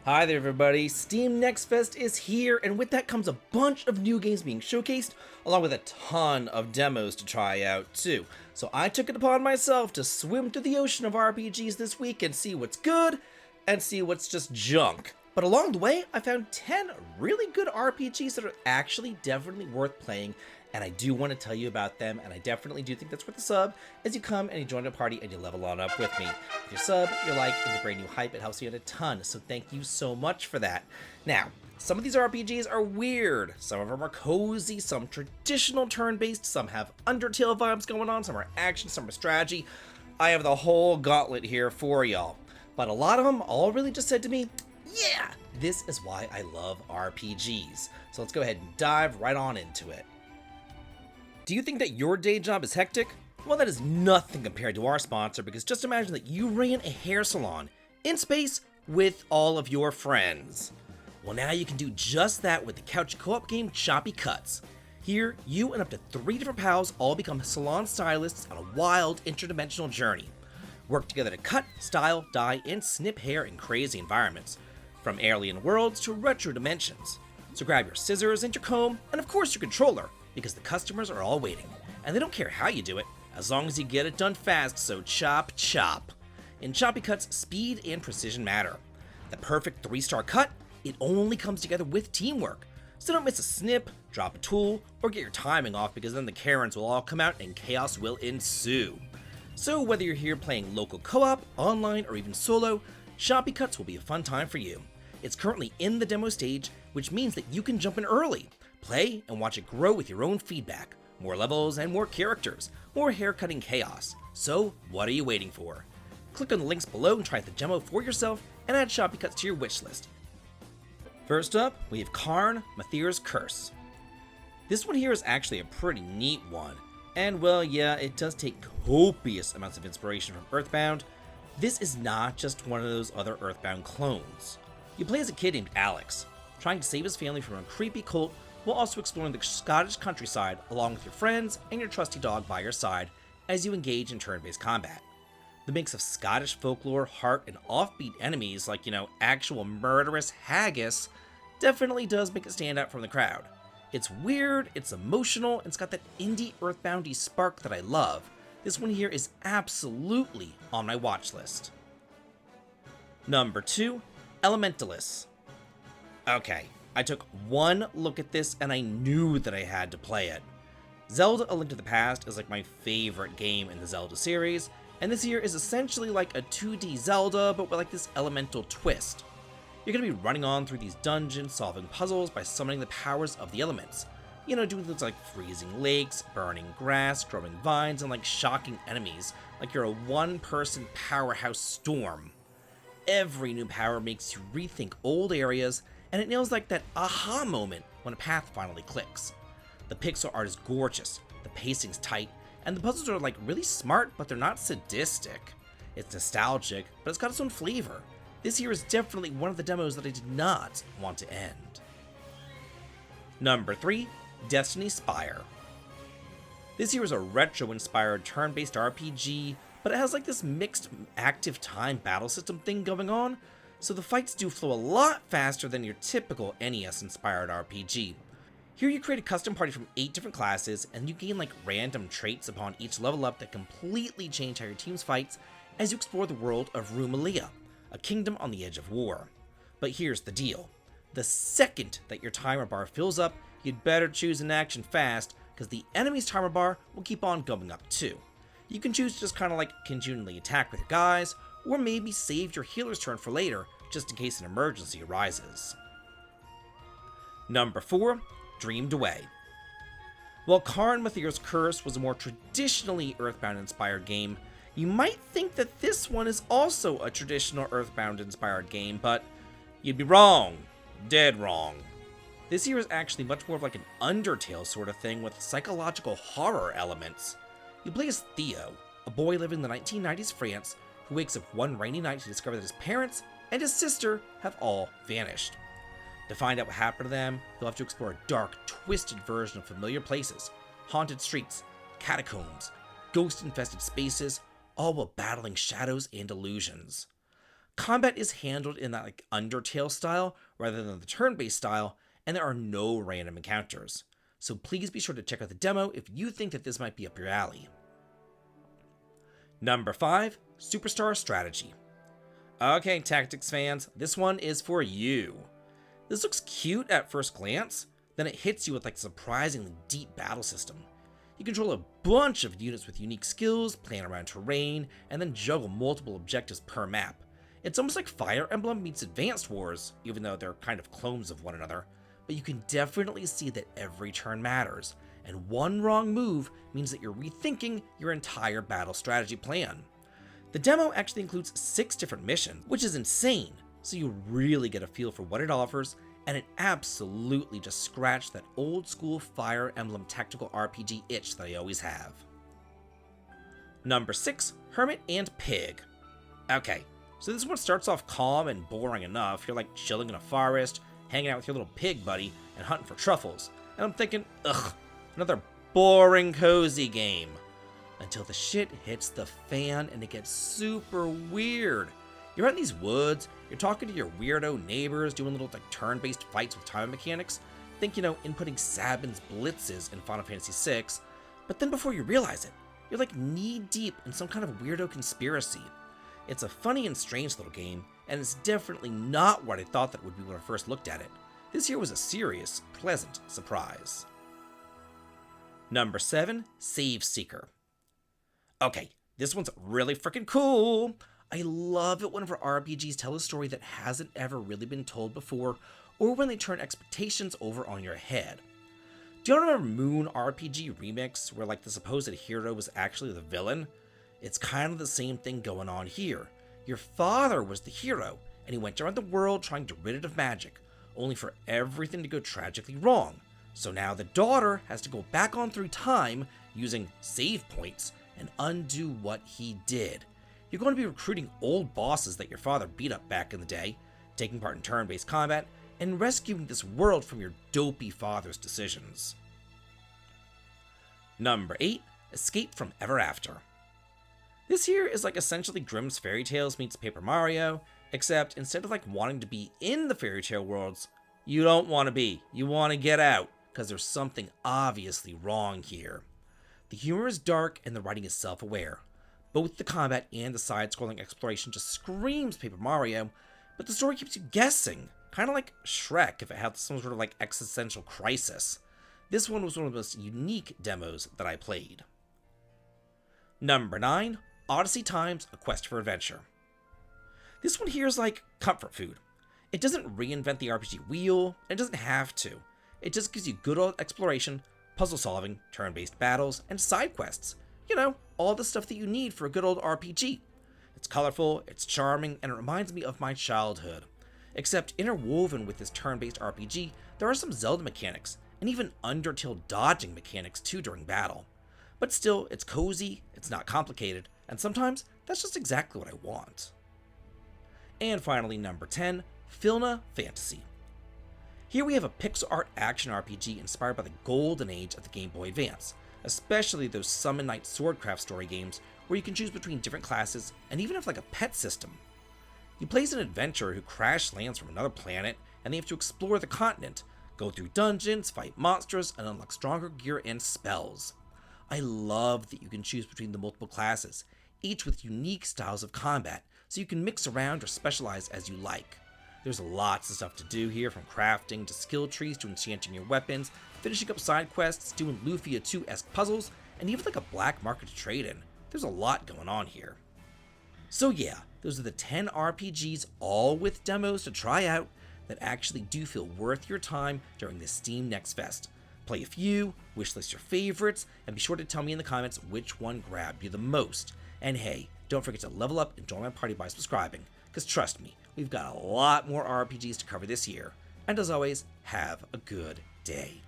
Hi there everybody, Steam Next Fest is here, and with that comes a bunch of new games being showcased, along with a ton of demos to try out too. So I took it upon myself to swim through the ocean of RPGs this week and see what's good, and see what's just junk. But along the way, I found 10 really good RPGs that are actually definitely worth playing, and I do want to tell you about them, and I definitely do think that's worth a sub as you come and you join the party and you level on up with me. If you sub, your like, and your brand new hype, it helps me out a ton, so thank you so much for that. Now, some of these RPGs are weird, some of them are cozy, some traditional turn-based, some have Undertale vibes going on, some are action, some are strategy. I have the whole gauntlet here for y'all. But a lot of them all really just said to me, yeah, this is why I love RPGs. So let's go ahead and dive right on into it. Do you think that your day job is hectic? Well, that is nothing compared to our sponsor, because just imagine that you ran a hair salon in space with all of your friends. Well, now you can do just that with the couch co-op game Choppy Cuts. Here, you and up to 3 different pals all become salon stylists on a wild interdimensional journey. Work together to cut, style, dye, and snip hair in crazy environments, from alien worlds to retro dimensions. So grab your scissors and your comb, and of course your controller, because the customers are all waiting, and they don't care how you do it, as long as you get it done fast, so chop chop. In Choppy Cuts, speed and precision matter. The perfect 3-star cut, it only comes together with teamwork, so don't miss a snip, drop a tool, or get your timing off, because then the Karens will all come out and chaos will ensue. So whether you're here playing local co-op, online, or even solo, Choppy Cuts will be a fun time for you. It's currently in the demo stage, which means that you can jump in early, play, and watch it grow with your own feedback. More levels and more characters, more haircutting chaos. So what are you waiting for? Click on the links below and try the demo for yourself, and add Choppy Cuts to your wishlist. First up, we have Karn Mathir's Curse. This one here is actually a pretty neat one. And well, yeah, it does take copious amounts of inspiration from Earthbound. This is not just one of those other Earthbound clones. You play as a kid named Alex, trying to save his family from a creepy cult while also exploring the Scottish countryside along with your friends and your trusty dog by your side as you engage in turn-based combat. The mix of Scottish folklore, heart, and offbeat enemies like, actual murderous haggis definitely does make it stand out from the crowd. It's weird, it's emotional, and it's got that indie Earthboundy spark that I love. This one here is absolutely on my watch list. Number 2, Elementalist. Okay, I took one look at this and I knew that I had to play it. Zelda: A Link to the Past is like my favorite game in the Zelda series, and this here is essentially like a 2D Zelda, but with like this elemental twist. You're going to be running on through these dungeons, solving puzzles by summoning the powers of the elements. Doing things like freezing lakes, burning grass, growing vines, and like shocking enemies, like you're a one-person powerhouse storm. Every new power makes you rethink old areas, and it nails like that aha moment when a path finally clicks. The pixel art is gorgeous, the pacing's tight, and the puzzles are like really smart, but they're not sadistic. It's nostalgic, but it's got its own flavor. This here is definitely one of the demos that I did not want to end. Number 3, Destiny Spire. This here is a retro-inspired turn-based RPG, but it has like this mixed active time battle system thing going on, so the fights do flow a lot faster than your typical NES-inspired RPG. Here you create a custom party from 8 different classes, and you gain like random traits upon each level up that completely change how your teams fights as you explore the world of Rumelia, a kingdom on the edge of war. But here's the deal. The second that your timer bar fills up, you'd better choose an action fast, because the enemy's timer bar will keep on going up too. You can choose to just kind of like continually attack with your guys, or maybe save your healer's turn for later, just in case an emergency arises. Number 4, Dreamed Away. While Karn Mathir's Curse was a more traditionally Earthbound-inspired game, you might think that this one is also a traditional Earthbound-inspired game, but you'd be wrong. Dead wrong. This here is actually much more of like an Undertale sort of thing with psychological horror elements. You play as Theo, a boy living in the 1990s France who wakes up one rainy night to discover that his parents and his sister have all vanished. To find out what happened to them, you'll have to explore a dark, twisted version of familiar places, haunted streets, catacombs, ghost-infested spaces, all while battling shadows and illusions. Combat is handled in that like Undertale style rather than the turn-based style, and there are no random encounters. So please be sure to check out the demo if you think that this might be up your alley. Number 5, Superstar Strategy. Okay, Tactics fans, this one is for you. This looks cute at first glance, then it hits you with like a surprisingly deep battle system. You control a bunch of units with unique skills, plan around terrain, and then juggle multiple objectives per map. It's almost like Fire Emblem meets Advanced Wars, even though they're kind of clones of one another, but you can definitely see that every turn matters, and one wrong move means that you're rethinking your entire battle strategy plan. The demo actually includes 6 different missions, which is insane, so you really get a feel for what it offers, and it absolutely just scratched that old school Fire Emblem tactical RPG itch that I always have. Number 6, Hermit and Pig. Okay, so this one starts off calm and boring enough. You're like chilling in a forest, hanging out with your little pig buddy, and hunting for truffles. And I'm thinking, ugh, another boring cozy game. Until the shit hits the fan and it gets super weird. You're out in these woods, you're talking to your weirdo neighbors, doing little like turn-based fights with time mechanics. Think, inputting Sabin's blitzes in Final Fantasy VI, but then before you realize it, you're like knee-deep in some kind of weirdo conspiracy. It's a funny and strange little game, and it's definitely not what I thought that would be when I first looked at it. This here was a serious, pleasant surprise. Number 7, Save Seeker. Okay, this one's really freaking cool. I love it whenever RPGs tell a story that hasn't ever really been told before, or when they turn expectations over on your head. Do you remember Moon RPG Remix, where like the supposed hero was actually the villain? It's kind of the same thing going on here. Your father was the hero, and he went around the world trying to rid it of magic, only for everything to go tragically wrong. So now the daughter has to go back on through time, using save points, and undo what he did. You're going to be recruiting old bosses that your father beat up back in the day, taking part in turn-based combat, and rescuing this world from your dopey father's decisions. Number 8, Escape from Ever After. This here is like essentially Grimm's Fairy Tales meets Paper Mario, except instead of like wanting to be in the fairy tale worlds, you don't want to be. You want to get out, because there's something obviously wrong here. The humor is dark and the writing is self-aware. Both the combat and the side-scrolling exploration just screams Paper Mario, but the story keeps you guessing, kind of like Shrek if it had some sort of like existential crisis. This one was one of the most unique demos that I played. Number 9, Odyssey Times, A Quest for Adventure. This one here is like comfort food. It doesn't reinvent the RPG wheel, and it doesn't have to. It just gives you good old exploration, puzzle solving, turn-based battles, and side quests. All the stuff that you need for a good old RPG. It's colorful, it's charming, and it reminds me of my childhood. Except interwoven with this turn-based RPG, there are some Zelda mechanics, and even Undertale dodging mechanics too during battle. But still, it's cozy, it's not complicated, and sometimes that's just exactly what I want. And finally, number 10, Fila Fantasy. Here we have a pixel art action RPG inspired by the golden age of the Game Boy Advance, especially those Summon Night Swordcraft story games where you can choose between different classes and even have like a pet system. You play as an adventurer who crash lands from another planet, and they have to explore the continent, go through dungeons, fight monsters, and unlock stronger gear and spells. I love that you can choose between the multiple classes, each with unique styles of combat, so you can mix around or specialize as you like. There's lots of stuff to do here, from crafting to skill trees to enchanting your weapons, finishing up side quests, doing Lufia 2-esque puzzles, and even like a black market to trade in. There's a lot going on here. So yeah, those are the 10 RPGs, all with demos to try out, that actually do feel worth your time during the Steam Next Fest. Play a few, wishlist your favorites, and be sure to tell me in the comments which one grabbed you the most. And hey, don't forget to level up and join my party by subscribing, because trust me, we've got a lot more RPGs to cover this year. And as always, have a good day.